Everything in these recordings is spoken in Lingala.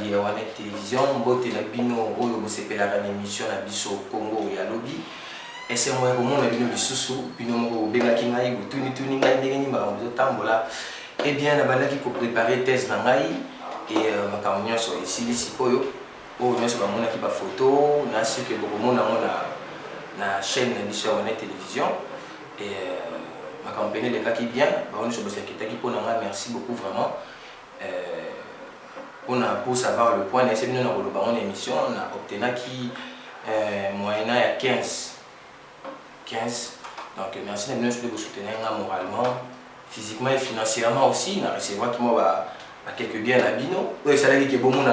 bandeki ya Wana Télévision mbote na bino oyo bosepelaka na émission na biso Congo ya lobi ese moya komona bino lisusu bino moko bengaki ngai botuni ngai ndenge nini makambo ezotambola et bien nabandaki kopréparer thèse na ngai et makambo nyonso esilisi oyo nyonso bamonaki bafoto na sike bokomona ngo na chaîne na biso ya Wana Télévision et makambo pene elekaki bien bango nyonso bosekitaki mpo na ngai merci beaucoup vraiment pour savoir le point, nous avons une émission, on a obtenu qui moyennant à 15. Donc merci de vous soutenir moralement, physiquement et financièrement aussi. On a reçu quelques biens à Bino. Oui, ça veut dire que bon monde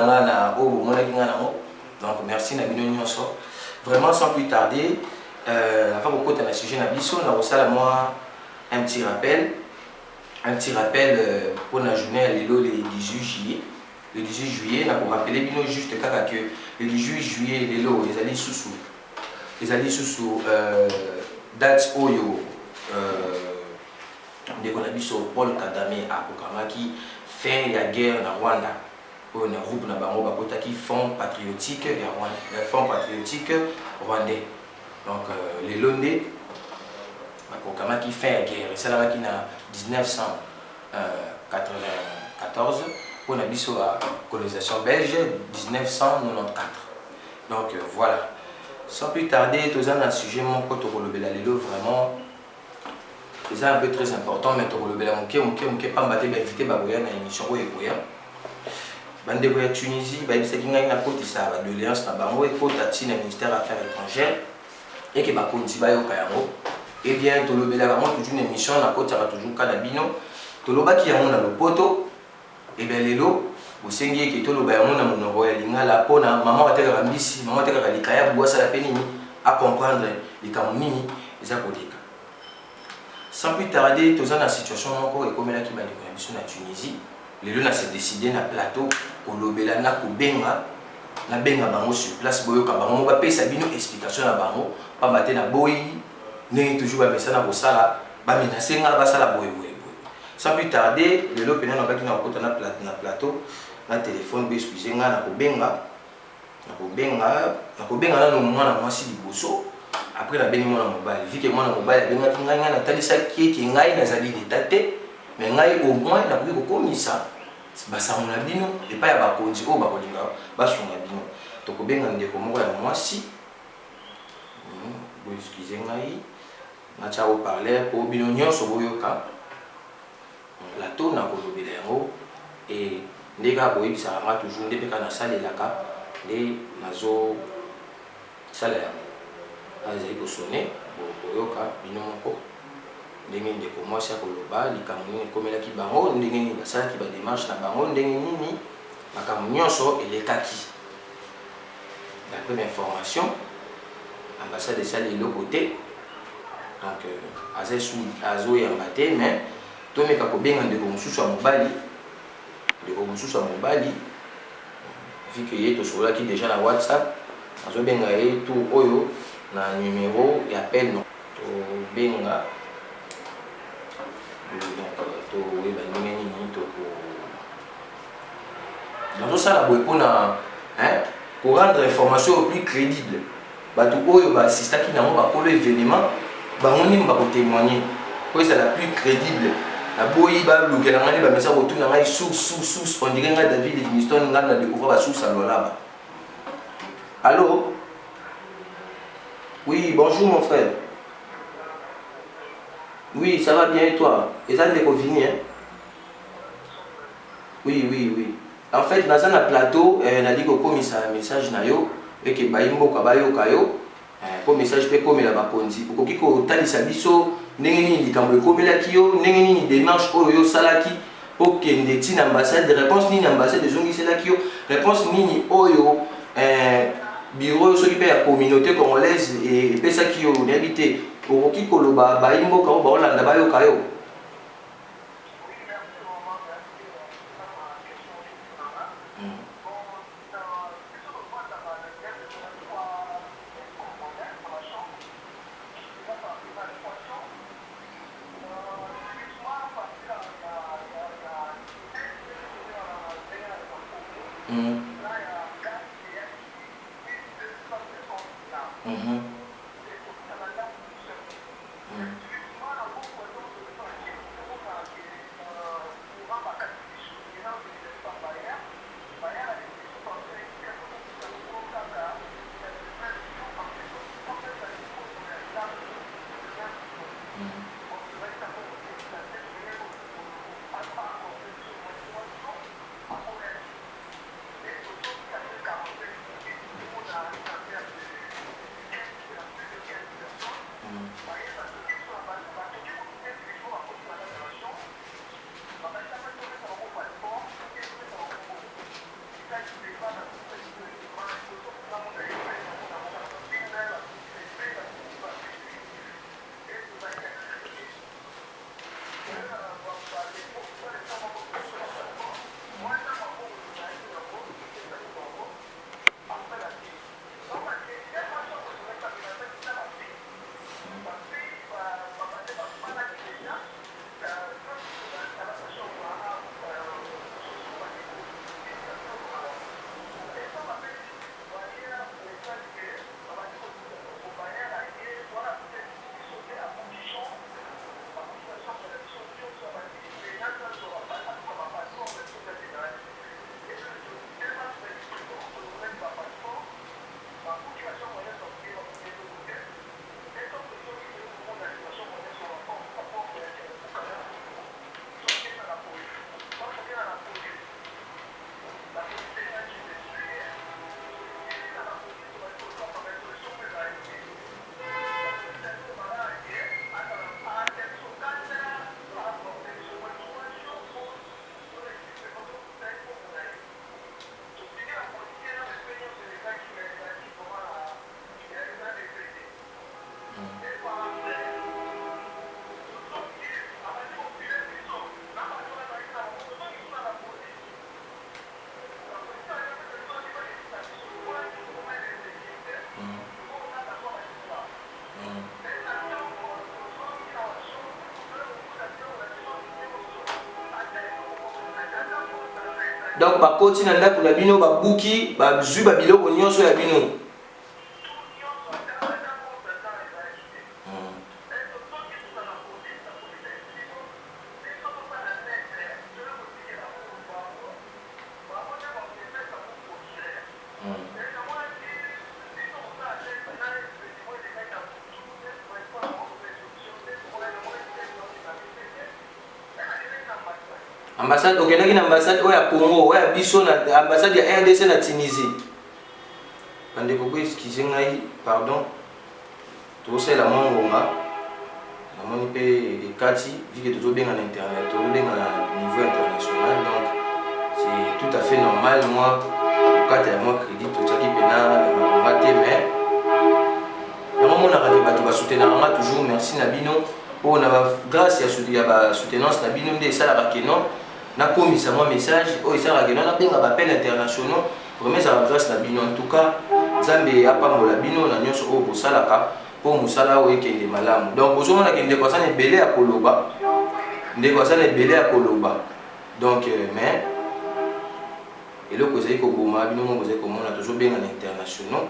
donc merci Nabino Nyonso. Vraiment sans plus tarder, avant qu'on continue le sujet Nabiso, on a reçu à moi un petit rappel pour la journée le 18 juillet. Le 18 juillet, on a rappelé bien juste que le 18 juillet, les alliés sous date Oyo, dès qu'on a vu sur Paul Kagame à Kokama qui fait la guerre en Rwanda. On a groupe qui font patriotique rwandais. Donc les Londais, Kokama qui fait la guerre. Et ça là qui a 1994. On a mis sur la colonisation belge 1994. Donc voilà. Sans plus tarder, tout ça dans le sujet mon côté vraiment c'est un peu très important mais tout le pas battre invité baboya na émission oya bande de Tunisie ba bisa kinga na côté ça de l'alliance na bango et côté tina ministère affaires étrangères et que ba konti ba yoka yango et bien tout le vraiment toujours une émission na côté ça toujours kanabino tout le baki yango na le poto. Et bien lelo osengi ke tolo ba yamona monoko ya lingala pona maman ateka mbisi maman ateka likaya boisa la penini à comprendre likambo nini eza kolika sans plus tarder toza na situation moko ekomela ki bandi na biso na Tunisie lelo na se décider na plateau kolobela na kobenga na benga bango sur place boyoka bango ba pesa bino explication na bango pa maté na boyi ne toujours ba message na bosala ba menacer nga basala boyi. Sans plus tarder, le lot pénal n'a na plateau, na téléphone, excusez-moi, na kobenga na no mwana mwasi liboso. Après la bengi mwana mobile, vu que mwana mobile benga kinga na talisa ki ngai na zali l'étaté, mais ngai au moins na ko komisa basango na bino et pas ya bakonzi o bakolinga basunga bino. To kobenga ndeko moko ya mwasi. Excusez-moi, na cha au parler pour bino nyonso boyoka. Plateau na kolobela yango et ndeka boyebisa nga toujours nde peka na salle laka nde nazo sala yango azali kosone boyoka bino moko ndenge ndeko mwasi akoloba likambo nini ekomelaki bango ndenge nini basalaki badémarche na bango ndenge nini makambo nyonso elekaki. La première information ambassade esali eloko te donc azoyamba te mais tomeka kobenga ndeko mosusu ya mobali vu que ye tosololaki déjà na WhatsApp azobenga ye tout oyo na numéro ya appel no tobenga toyeba ndenge nini nazosala boye mpona korendre information au plus crédible bato oyo baasistaki nango bakolo événement bango nini bakotémoigner po ezala plus crédible. La boyi ba lukela ngani ba message retour na ngai sous on dirait nga David Livingstone nga na découvrir ba sous là. Allô? Oui, bonjour mon frère. Oui, ça va bien et toi? Et ça ndeko vini hein? Oui. En fait, dans un plateau, na dit ko komisa message na yo et que ba imboka ba yo kayo pour message pe komela ba konzi. Ko kiko talisa biso ndenge nini likambo ekomelaki yo ndenge nini démarche oyo salaki okende tina ambassade réponse nini ambassade ezongiselaki yo réponse nini oyo bureau soki pe ya communauté congolaise epesaki yo nayebi te okoki koloba bayimboka oyo baolanda bayoka yo. Donc bakoti na ndako na bino babuki bazwi babiloko nyonso ya bino. Ambassade, ok, na ambassade ya Congo, ya biso na ambassade ya RDC na Tunisie. Bande ko excusez ngai, pardon. Tout ça la mongonga. Na moni pe ekati, vu que toujours bien en internet, toujours bien à niveau international, donc c'est tout à fait normal moi quand il y a moi crédit tout ça qui pena raté mais ya mon na raté bato ba soutenir toujours merci na bino. Oh na grâce à soutenance na bino nde ça la kenon. Na komisa moi message oh ça la kenon na benga ba appel internationaux vraiment ça grâce na bino en tout cas Zambe apambola bino na nyonso o bosalaka pour musala o ekende malamu. Donc ozomona ke ndeko sana ebele ya koloba. Ndeko sana ebele ya koloba. Donc mais eloko ezali koboma bino mo bozali komona toujours bien en internationaux.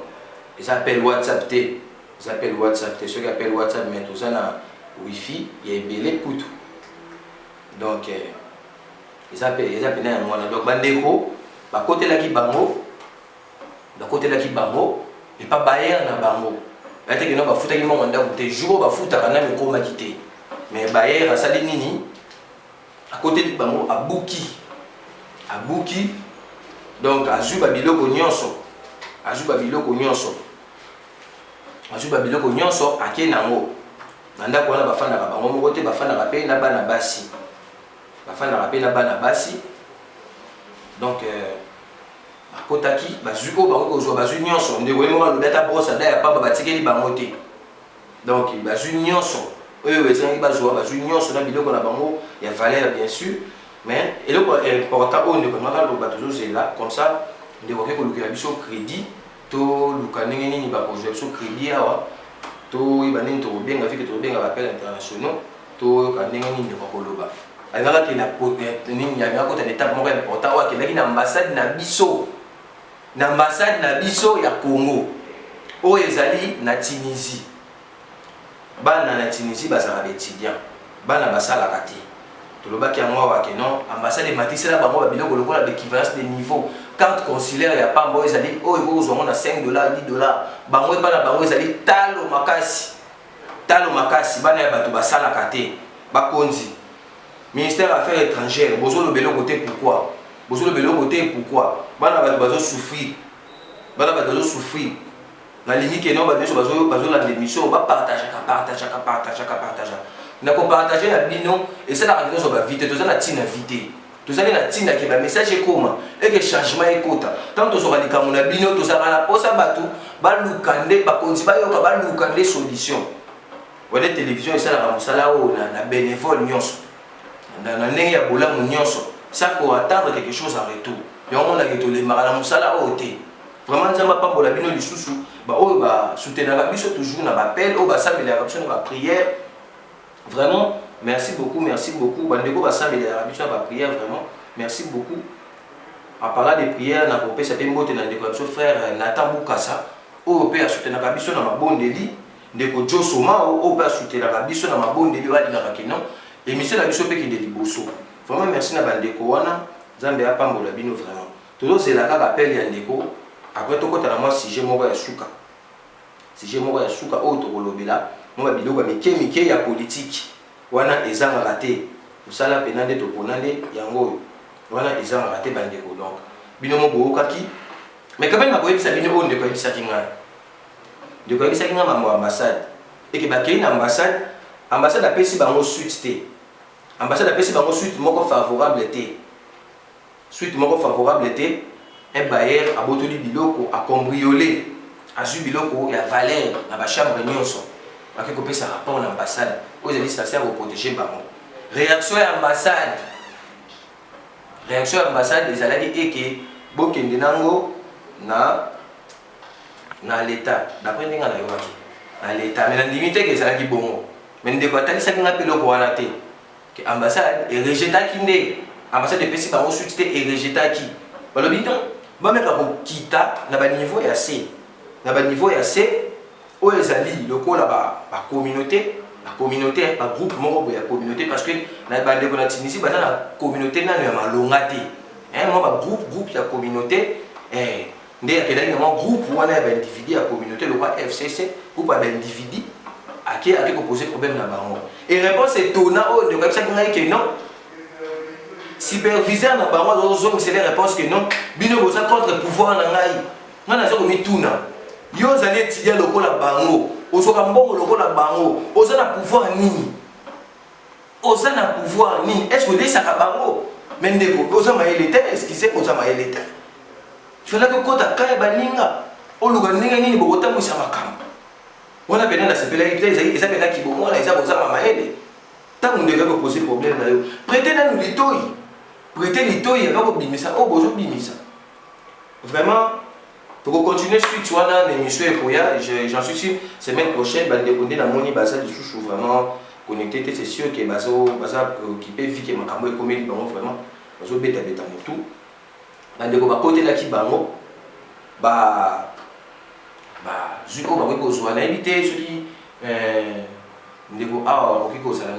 Ils appellent WhatsApp T. Ils appellent WhatsApp T. Ceux qui appellent WhatsApp mais tout ça na Wi-Fi, il y a ebele kutu. Donc ils appellent na mwana. Donc bandeko ba côté la ki bango. Da côté la ki bango et pas bayer na bango. Ate que non ba futa ki mo nganda te jour ba futa kana me koma kité. Mais bayer asali nini à côté de bango abuki. Abuki donc azuba biloko nyonso. Azuba biloko nyonso. Azuba biloko nyonso ake nango. Nanda ko na bafanda ka bango mo te bafanda ka pe na bana basi. Bafanda ka pe na bana basi. Donc kotaki bazuko bango ko bazu nyonso ndeko yemo lo data boss ada ya pamba batikeli bango te. Donc bazu nyonso oyo ezangi bazu nyonso na biloko na bango ya valeur bien sûr mais eloko important on ne comment lo bato zela comme ça ndeko ke ko lukela biso crédit to lukanenge nini ba ko biso crédit awa to ibani to benga fike to benga ba appel internationaux to kanenge nini ko koloba alaka ke na nini ya ngako ta étape moko important wa ke na ambassade na biso. Na ambassade na biso ya Congo o ezali na Tunisie. Bana na Tunisie bazala étudiant. Bana basala kati. Tolobaki ya mwa ke non ambassade matisela bango ba biloko lokola l'équivalence de niveau carte consulaire ya pambo ezali o ekozwa na $5 $10. Bango bana bango ezali talo makasi. Talo makasi bana ya bato basala kati. Bakonzi. Ministère Affaires étrangères bozo lo belo côté pourquoi? Bozo le belo côté pourquoi? Bana bato bazo souffrir. Bana bato bazo souffrir. Na limite que non bazo la démission ba partager. Na ko partager na bino et ça la raison so ba vite to ça na tina vite. To ça na tina ke ba message comment et que changement ekota. Tant to so ka likamu na bino to ça na posa bato ba lukande ba konzi ba yoka ba lukande solution. Wala télévision et ça la musala o na bénévole nyonso. Na ndenge ya bolamu nyonso. Ça pour attendre quelque chose en retour. Et on a dit les marins musala oté. Vraiment nous avons pas pour la bino du sous bah oh bah soutenir la biso toujours na appel oh bah ça mais la option de prière. Vraiment merci beaucoup bandeko bah ça mais la biso ba prière vraiment merci beaucoup. En parlant de prière na kopé ça pe mbote na ndeko biso frère Nathan Bukasa oh pe soutenir la biso na mabondeli ndeko Josoma oh pe soutenir la biso na mabondeli wali na rakeno et monsieur la biso pe ki de liboso. Vraiment merci na bandeko wana Zambe apambola bino vraiment. Toujours c'est la kaka appel ya ndeko après to kota na moi sujet moko ya suka. Sujet moko ya suka o to kolobela mo ba biloko mike ya politique. Wana ezanga raté. Musala penande to ponande yango. Wana ezanga raté bandeko donc. Bino mo bookaki. Mais quand même ma koyebisa bino o ndeko yebisa kinga. Ndeko yebisa kinga ma ambassade. Et que ba kei na ambassade apesi bango suite te. Ambassade a bango suite moko favorable était. Suite moko favorable était un bailleur a botoli biloko a cambriolé a zu biloko ya valeur na ba chambre nyonso. Ba ke kopesa rapport na ambassade. Aux élites ça sert pour protéger bango. Réaction à ambassade. Réaction à ambassade des aladi eke bokende nango na l'état. D'après ndinga na yobaki. Na l'état mais na limite que ça ki bongo. Mais ndeko atali sa kinga peloko wana te. Que ambassade et rejeta kinde ambassade de PC bango suite et rejeté qui balobi non ba meka ko kita na ba niveau ya C na ba niveau ya C o ezali lokola ba communauté ba groupe moko ya communauté parce que na ba ndeko na Tunisie ba na communauté na ya malonga te moi ba groupe ya communauté nde ya kelali na groupe wana ba individu ya communauté le roi FCC groupe ba individu qui a posé problème na bango et réponse étonnant oh de comme ça que non superviseur na bango zo c'est les réponses que non bino boza contre pouvoir na ngai ngana zo komi tuna yo zali étudier lokola bango ozoka mbongo lokola bango oza na pouvoir nini est-ce que desaka bango mais ndeko oza mayele te excusez oza mayele te fela ko kota kaya baninga oluka ninga nini bokota mwisa makambo wana pena na sepela eza pena kibomona eza kozama mayele ntango ndeko akopose problème na yo prêter nanu litoi akakobimisa oyo bozobimisa vraiment pour continuer suite wana na émission ekoya j'en suis sûr semaine prochaine bandeko nde namoni baza lisusu vraiment connecté te c'est sûr que baza préoccupé vi ke makambo ekomeli bango vraiment bazobeta motu bandeko bakotelaki bango zwi oyo bakoki kozwa nayebi te soki ndeko awa bakoki kozala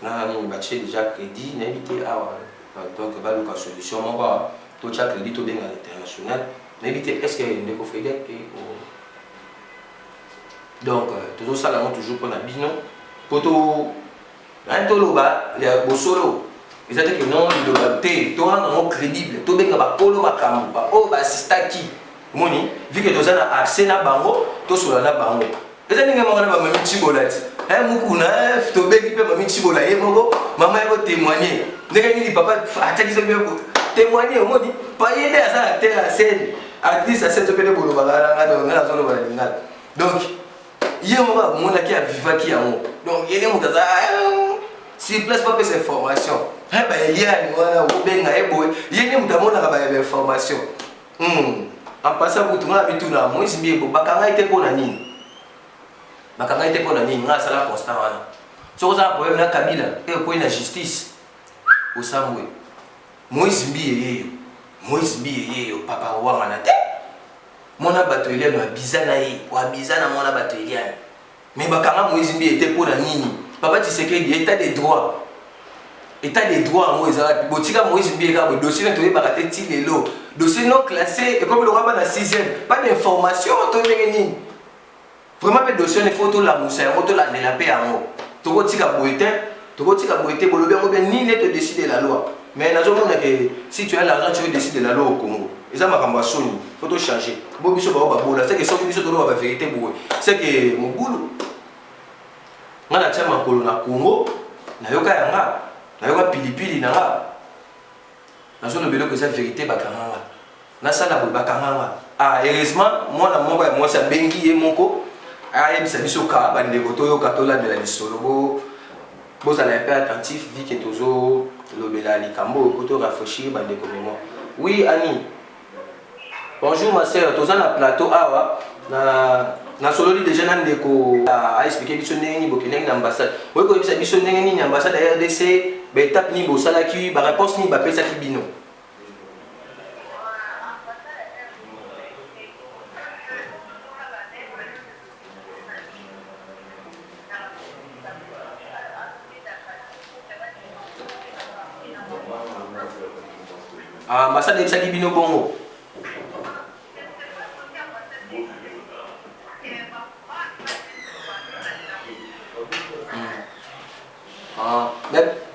na batie déjà crédit nayebi te awa donc baluka solution moko awa totia crédit tobenga à l'international nayebi te est ce que ndeko Frédéric donc tozosala yango toujours mpona bino po toloba bosolo eza te ke non liloba te toranga yango crédible tobenga bakolo makambo baoyo baasistaki moni vu que toza na accès na bango tosola na bango eza ndenge moko na bamami tibola ti mokuna tobengi mpe mami tibola ye moko mama yako témoigner ndenge nini papa atiaki mpe témoigner omoni paye nde aza na terre ya scène artiste ya scène topene bolobaka nanga donc nga nazolobala lingala donc ye moko amonaki avivaki yango donc ye nde moto aza sur place pa pesa information bayeliani wana okobenga ye boye ye nde moto amonaka bayeba information en passant kutu nga bituna Moïse Mbiebo bakanga ite mpona nini nga asala constant wana soki ozala problème na Kabila pe okoyi na justice osambwe Moïse Mbiye yeyo papa owangana te mona bato eliano abiza na ye oabiza na mona bato eliano mais bakanga Moïse Mbiye te mpona nini papa Tshisekedi état des droits yango ezala botika Moïse Mbiye kaka boye dossier toyebaka te ti lelo dossier non classé ekomi lokaba na 6e pas d'information to ndenge nini vraiment mpe dossier ne faut tolamusa yango tolandela mpe yango tokotika boye te bolobi yango bien nini nde todécide la loi mais nazomona ke si tu as l'argent tu veux décider la loi au Congo eza makambo ya soni faut tochanger bo biso bao babola c'est que soki biso toloba bavérité boye c'est que mobulu nga na tia makolo na Congo nayoka yanga nayoka pilipili na nga nazolobela ko eza vérité bakanganga nasala boye bakanganga heureusement mwana moko ya mwasi abengi ye moko ayebisa biso ka bandeko toyoka tolandela lisolo bozala mpe attentif vi ke tozolobela likambo po torafraîchir bandeko mémoire. Oui Annie, bonjour ma sœur, toza na plateau awa na sololi déjà na ndeko expliquer biso ndenge nini bokendeki na ambassade oyo koyebisa biso ndenge nini ambassade ya RDC baétape nini bosalaki baréponse nini bapesaki bino. Ambassade ebisaki bino bongo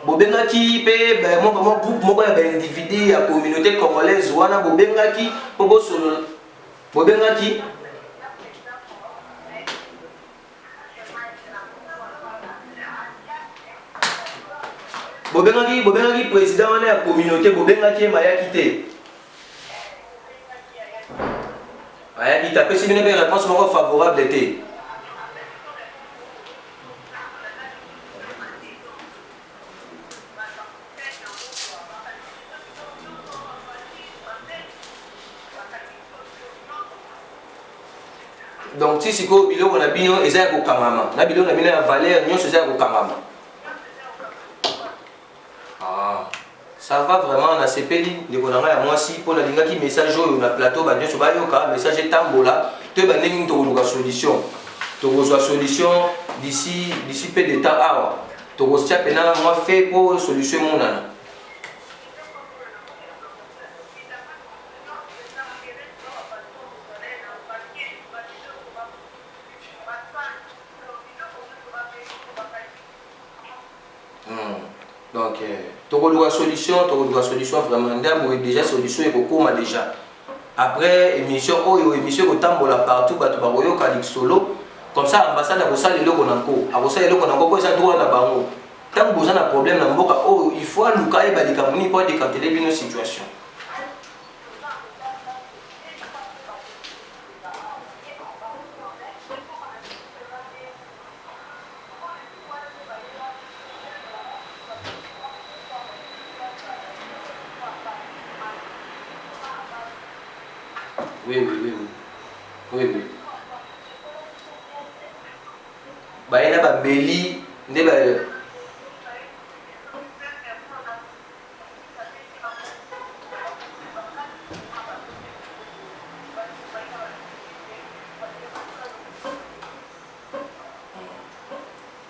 bobengaki mpe groupe moko ya baindividu ya communauté congolaise wana bobengaki mpo bosolola bobengaki président wana ya communauté bobengaki ye mayaki te ayaki te apesi bino mpe réponse moko favorable te. Donc si sikoyo biloko na bino eza ya kokangama na biloko na bino ya valeur nyonso eza ya kokangama. Ça va vraiment, on a sepeli, les konanga ya moi si pour la linga qui message au na plateau ba nyoso ba yoka message tambola, te ba nengi to ko solution. To ko solution d'ici peu de temps awa. To ko tia pena moi fait pour solution monana. Donc, tu as une solution vraiment. Déjà, solution est beaucoup déjà. Après, émission, émission, tu as partout, tu as solo. Comme ça, l'ambassade a besoin de l'eau. A besoin de l'eau, il y a droit d'abord. Tant que vous avez un problème, il faut que vous ayez pour décanter une situation. Oui. Bah, il y a des belli, des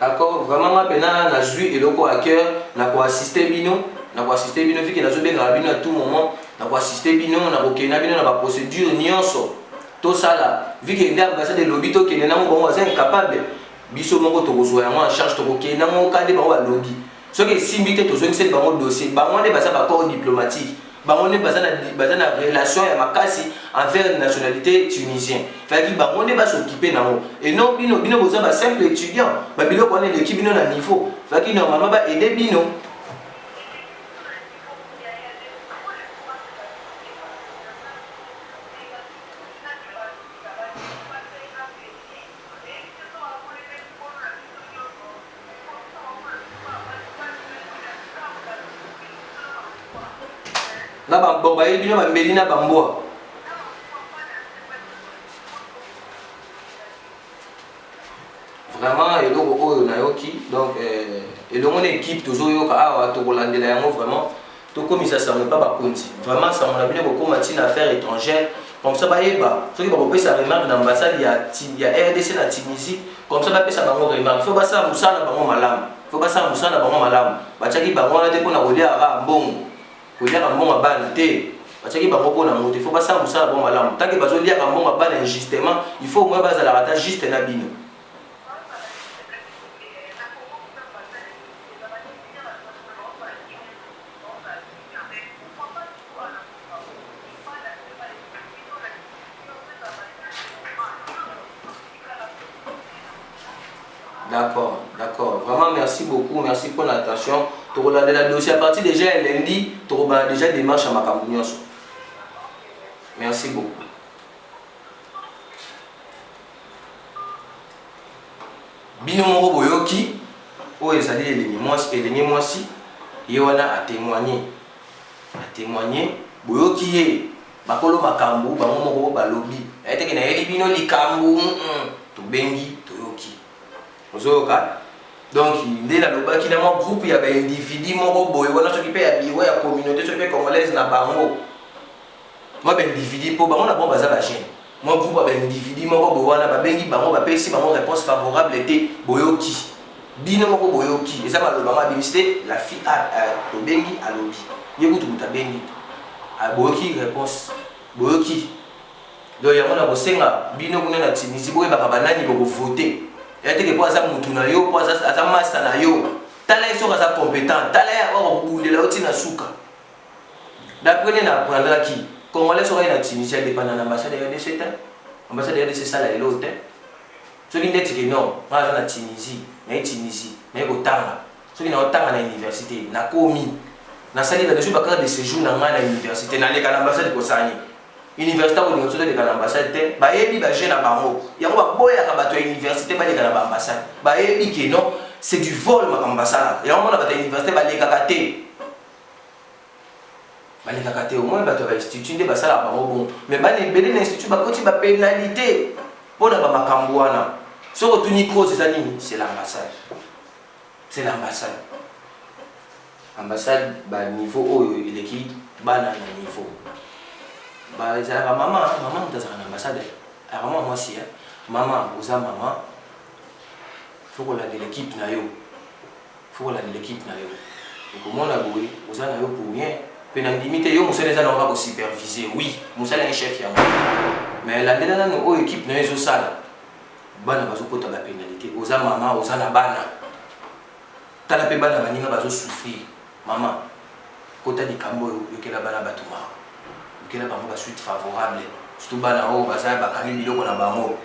d'accord, vraiment, maintenant, on a joué et le à cœur, on a assisté Bino, vu qu'il a joué à tout moment, on a assisté Bino, on a la procédure, tout ça là, vu qu'il y a l'ambassade de lobby, qui est incapable, biso moko to kozoya en charge to koke na mo kande ba lobby. Ce qui est simité to zongi c'est ba dossier, ba ngone ba ça ba corps diplomatique. Ba ngone ba na relation ya makasi envers la nationalité tunisienne. Fait que ba ngone ba s'occuper na mo. Et non bino boza ba simple étudiant, ba bilo ko ne l'équipe bino na niveau. Fait que normalement ba aider bino. Na bambo ba yebi na mbeli na bamboa. Vraiment eloko oyo na yoki donc elongo na équipe tozo yoka awa to kolandela yango vraiment to komisa ça pas ba konti. Vraiment ça mon abine ko mati na affaires étrangères comme ça ba yeba soki ba kopesa remarque na ambassade ya RDC na Tunisie comme ça ba pesa bango remarque faut ba ça musala bango malamu. Faut ba ça musala bango malamu. Ba chaki bango na te pona kolia ara mbongo. Kolia mbongo bana te bachaki bango pona moto il faut pas ça musala bon malamu tant que bazo lia mbongo bana injustement il faut moi baza la rata juste na bino. D'accord. Vraiment, merci beaucoup. Merci pour l'attention. Tu regardes la dossier à partir déjà lundi. Tu regardes déjà des marches à Makambounios. Merci beaucoup. Bino moko boyoki. Oh, ça dit les moi si. Yoana a témoigné. Boyoki ye. Bakolo Makambu, bango moko balobi. Ete ke na yeli bino likambu. To bengi to yoki. Donc, il y a un groupe, il y a des individus, il y a des communautés congolaises na bango. Moi, des individus, pour bango na bon bazar la chaîne. Moi, groupe des individus, moi, bowana ba bengi bango ba pesi bango réponse favorable était boyoki. Bino moko boyoki. Et ça va le bango bimiste la fille a bengi a lobi. Yeku tu ta bengi. A boyoki réponse. Boyoki. Donc, il y a un bosenga bino kuna na Tunisie boye ba banani boko voter. Il y a des gens qui ont été yo, qui master na yo. Tala ils sont compétents. Tala ya o boule la oti na suka. D'après na prendre qui Congolais sont en Tunisie dépendant de l'ambassade de RDC. L'ambassade de RDC ça là l'autre. Ceux qui disent que non, pas en Tunisie, mais Tunisie, mais au Tanga. Ceux qui n'ont pas à l'université, na komi. Na sali ba dessus bakar de séjour na l'université na les l'ambassade de Kosani. Université où nous sommes dans l'ambassade, bah ebi bah jeune à bango. Il y a un boy à kabato université bah les dans l'ambassade. Bah ebi que non, c'est du vol ma ambassade. Il y a un moment à l'université bah les kakate. Bah les kakate au moins bah tu vas institut de bah ça là bango bon. Mais bah les belles institut bah quand tu vas pénalité pour la bah makambouana. Ce que tu n'y cause c'est l'ambassade. C'est l'ambassade. ambassade ba niveau oyo eleki bana na niveau ba ezalaka mama mutazaka na ambassade vraiment moi si maman oza maman faut qu'on ait l'équipe na yo faut qu'on ait l'équipe na yo okomona boye oza na yo pour rien pe na limite yo mosala eza na ko superviser oui mosala un chef yango mais la ndela na o équipe na yo sala bana bazokota ba pénalité oza maman oza na bana tala pe bana baninga bazo souffrir maman kota di kambo yokela bana batuma yokela bango ba suite favorable surtout bana o baza bakangi biloko na bango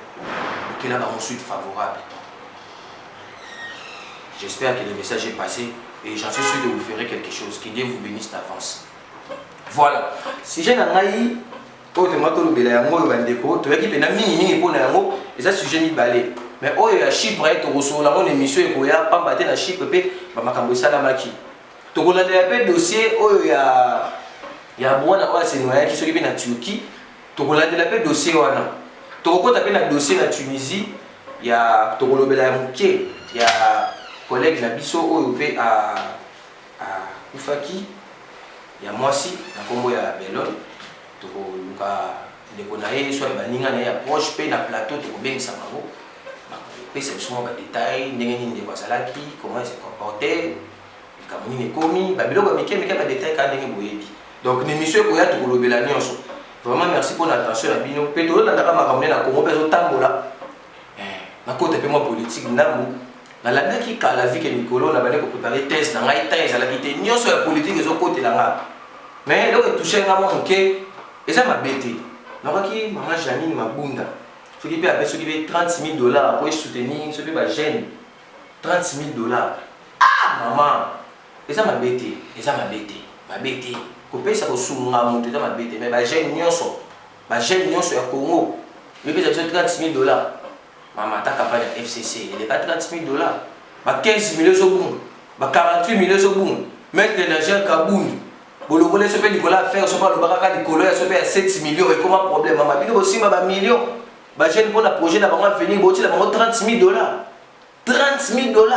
yokela bango suite favorable. J'espère que le message est passé et j'en suis sûr que vous ferez quelque chose. Que Dieu vous bénisse d'avance. Voilà. Si j'ai un aïe, et ça sujet ni balé. Mais oh il y a Chypre et Toroso la mon émission et koya pas battre la Chypre pe ba makambo sala maki. To ko la de dossier oh il y a bwana wa c'est noya qui s'occupe na Turquie. To ko la de dossier wana. To ko taper na dossier na Tunisie, il y a to ko lobela muké, il y a collègue na biso oyo pe à Ufaki ya mwasi na kombo ya Belon to luka ndeko na ye soit baninga na ya proche pe na plateau to bengisa bango pe c'est souvent ba détail ndenge nini ndeko azalaki comment il se comportait kamoni ne komi ba biloko mike ba détail ka ndenge boyebi donc l'émission ko ya to lobela nyonso vraiment merci pour l'attention na bino pe to na ndaka makamone na Congo pe zo tambola na côté pe moi politique ndamu na la qui la vie que Nicolas n'a pas préparé thèse dans la thèse à la quitté ni sur la politique ils ont côté là mais donc toucher un moment ok et ça m'a bêté donc qui maman Janine m'a bunda ce qui peut avec ce qui fait $30,000 pour soutenir ce qui va gêne $30,000 ah maman et ça m'a bêté couper ça au souma monter ça m'a bêté mais bah gêne nyonso ya Congo mais peut être $30,000 maman ta campagne de FCC il n'est pas $30,000 bah 15 millions au bout bah 48 millions au bout mettre l'énergie à Kaboun pour le voler ce pays Nicolas faire ce pas le baraka Nicolas ce pays à 7 millions et comment problème maman puis aussi ma million bah j'ai pour la projet d'abord venir botter d'abord $30,000 $30,000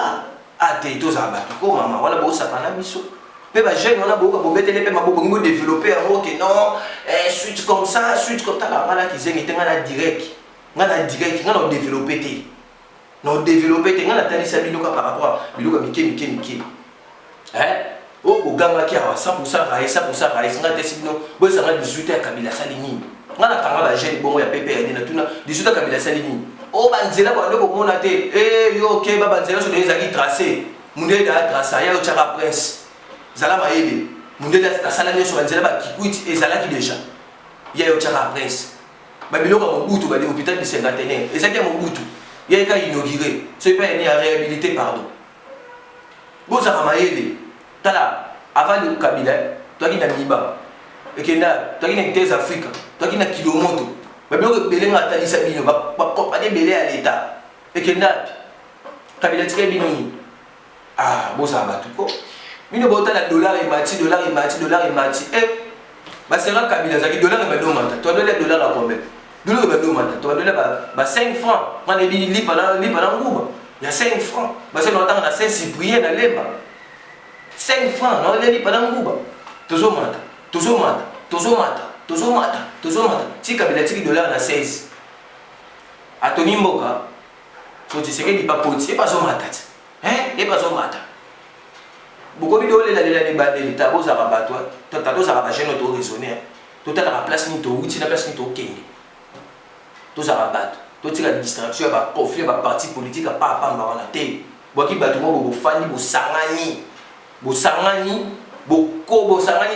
ah t'es tous à battre quoi maman voilà bon ça pas na biso mais bah j'ai on a beaucoup pour mettre les pays ma beaucoup développer en ok non suite comme ça là voilà qui zeng était en direct ngana direct ngana développer té non développer té ngana tali sa biloka par rapport à biloka mike o ganga ki a 100% raïs ngana té sibino bo sa ngana 18 ya kabila salini ngana tanga ba jeune bongo ya PPRD na tuna 18 ya kabila salini o banzela ba ndeko mona té yo ok ba banzela so des aki tracé munde da tracer ya o chaka prince zala mayele munde da sala nyo so banzela ba kikuiti ezala ki déjà ya o chaka prince babiloko Mobutu ba l'hôpital du cinquantenaire et ça qui est Mobutu il y a inauguré c'est pas ni à réhabiliter pardon bon ça va m'aider tala avant le Kabila toi qui n'a miba et qui n'a toi qui n'a des Afrique toi qui n'a kilomoto babiloko belenga tali sabino ba pas des belé à l'état et qui n'a Kabila tika binoni ah bon ça va tout quoi mino bota la dollar et mati bah c'est là Kabila zaki dollar et madomata toi donner dollar à combien $2 tu vas donner 5 francs. On est libre pendant il y a 5 francs. Parce que nous avons 5 Cyprien dans les 5 francs, on est libre pendant toujours mata. Si Kabila tiki $16. À ton imboka, tu sais qu'il n'est pas petit, pas au mata. Et pas au mata. Beaucoup de gens qui ont des tabous à rabattre, tu as tous à rabattre notre raisonner. Tu as la place ni to outil, la place ni to kengi. Tous à rabattre. Tout la distraction, va conflit, va parti politique, à pas à la tête. Boki batumo, bo fani, bo sangani, bo sangani,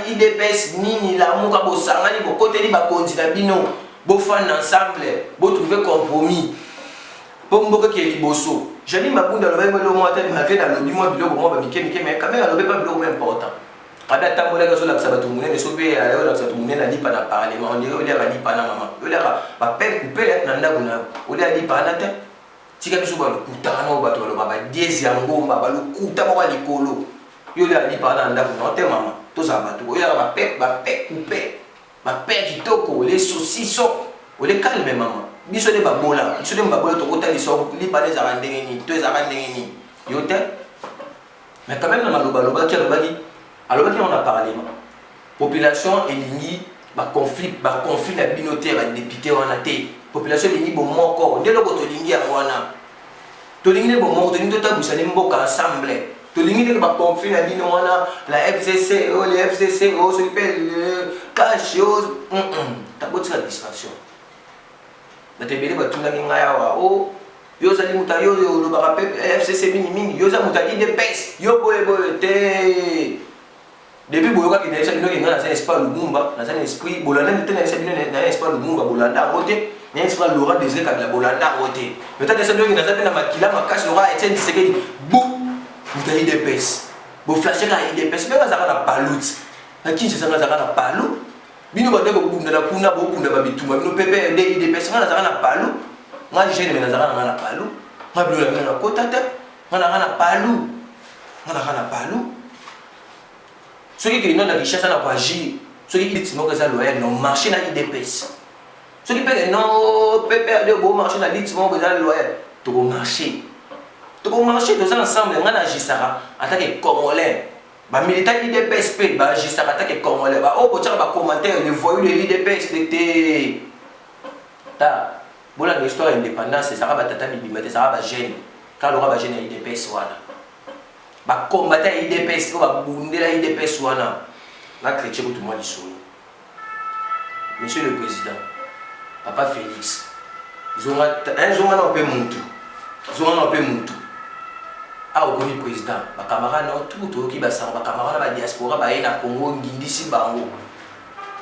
IDPS, nini, la mouka, bo sangani, bo côté li ba candidat bino, bo fan ensemble, bo trouver compromis. Pour mboka qui est liboso. J'allais m'abunda le même moment tête, ma vie dans le bimo biloko moi ba mike mais quand même le pas biloko important. Ada tambola ka so la sabatu munene so be ya la sabatu munene ali pa na parlement on dirait oli ali pa na mama. Oli ba père couper na ndako na. Oli ali pa na te. Tika biso ba kutana o bato lo ba diezi ya ngomba ba lo kuta ba likolo. Yo oli ali pa na ndako na te mama. To sa bato. Oli ba père couper. Ba père kitoko les saucissons. Oli calme maman. Biso de babola to kota liso li pa les arandengeni, to les arandengeni. Yo te. Mais quand même na maloba qui Alors on a parlé population elingi ba conflit na binoté ba député wana te population elingi bo moko ndelo ko tolingi ya wana tolingi bo moko tolingi totabusa ne mboka ensemble tolingi de ba conflit na bino wana la FCC o les FCC o ce qui le cash yo taboti la distraction batebele batunda ngaya wa o yo zali muta yo lo ba rappel FCC mingi yo za muta de pes yo boye te. Depuis boyoka ki na bino ki na sa espoir Lumumba na sa esprit bolanda mete na sa bino na espoir Lumumba bolanda ngote na espoir Laurent Désiré Kabila bolanda ngote peut-être na sa bino ki na sa na makila makasi Laurent Etienne Tshisekedi bou muta IDPS bo flasher ka IDPS mais bazaka na palut na kinje sanga zaka na palu bino ba deko bunda na kuna bo bunda ba bituma bino PPRD IDPS ngana zaka na palu nga jeune mais na zaka na palu nga bilo na kotata ngana na palu ngana palu. Ceux qui ont la richesse à agir, ceux qui disent que ça loyer non marché dans l'IDPS. Ceux qui payent non PPRD beau marché dans l'IDPS que ça loyer, tu vas marcher. Tu vas marcher tous ensemble, on agit ça en tant que Congolais. Bah militant l'IDPS bah agir ça en tant que Congolais. Bah oh tu vas commenter les voyous de l'IDPS d'été. Ta bon la histoire indépendance ça va tata bibimate ça va gêner. Quand on va gêner l'IDPS voilà. Ba combattre IDPS ko ba bundela IDPS wana na chrétien tout moi lisolo. Monsieur le président papa Félix zonga un zonga na pe muntu zonga na pe muntu a okoni président ba camarade na tout ki ba sa ba camarade ba diaspora ba ina Congo ngindisi bango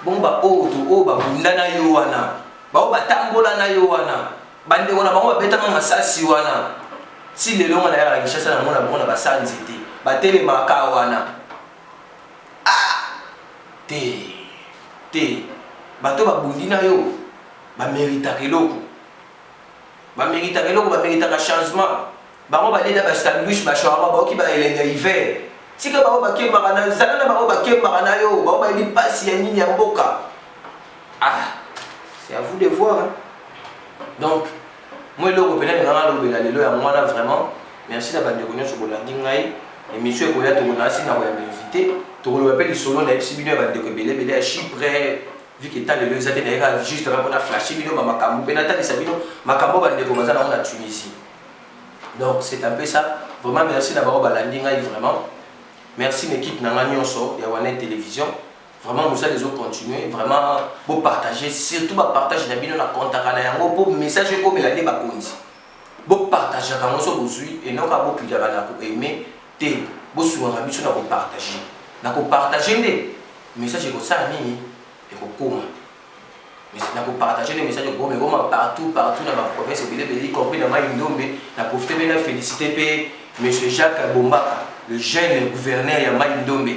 bon ba o to o ba bunda na yo wana ba o ba tambola na yo wana bande wana ba beta masasi wana. Si les longs la richesse na mona bona ba sanzité ba tele maka wana te bato ba bundi na yo ba mérita keloko ba mérita ka changement ba mo ba leda ba sandwich ba shawarma ba ki ba elenga hiver tika ba ba ke ba na zana na ba ba ke ba na yo ba ba bi pasi ya nini ya mboka c'est à vous de voir hein. Donc moi le repreneur de la lobby la moi là vraiment merci d'avoir déconné sur la dingai et monsieur Koya to na si na wa invité to le appel solo na exhibino ba décobelé belé à Chypre vu que tant le zate na juste avant on a flashé bino makambo penata de sabino makambo ba ndeko bazana on a Tunisie. Donc c'est un peu ça vraiment merci d'avoir ba landingai vraiment merci l'équipe na nyonso ya Wana télévision. Vraiment, nous allons continuer, vraiment, pour partager, surtout pour partager la vidéo, pour message pour Mélanie Bakonzi. Pour partager, quand on aujourd'hui, et non pas pour aimer, pour souvent, pour partager. Pour partager les messages comme ça, et comme pour partager les messages comme partout dans la province, y compris dans Maïndombe, la profiter de féliciter M. Jacques Bombaka, le jeune gouverneur de Maïndombe.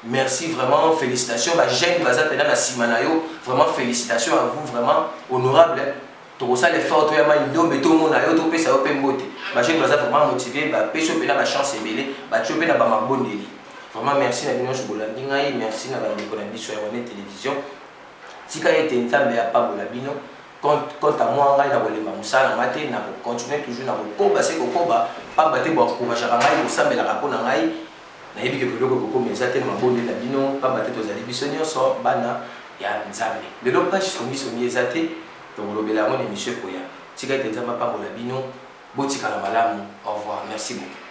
Merci vraiment, félicitations. Jeune Baza Pena Simanayo, vraiment félicitations à vous, vraiment honorable. Tout ça, les forts, tout le monde, tout le monde, tout le ça open beauté. Jeune Baza vraiment motivé, pécho Pena la chance est belle, tu Pena ma bonne délit. Vraiment merci à l'Union Chobolandingaï, merci à la sur la télévision. Si quand il était un temps, il n'y a pas de Bolabino. Quant à moi, je vais continuer toujours à combattre, c'est qu'on combat, pas battre pour que ça me la raconte. Nayebi ke koloko koko meza te mabonde na bino pa batete ozali biso nyonso bana ya nzambe lelo page songi ezate tolobela ngo émission koya tika ete nzambe pambola bino botika na malamu au revoir merci beaucoup.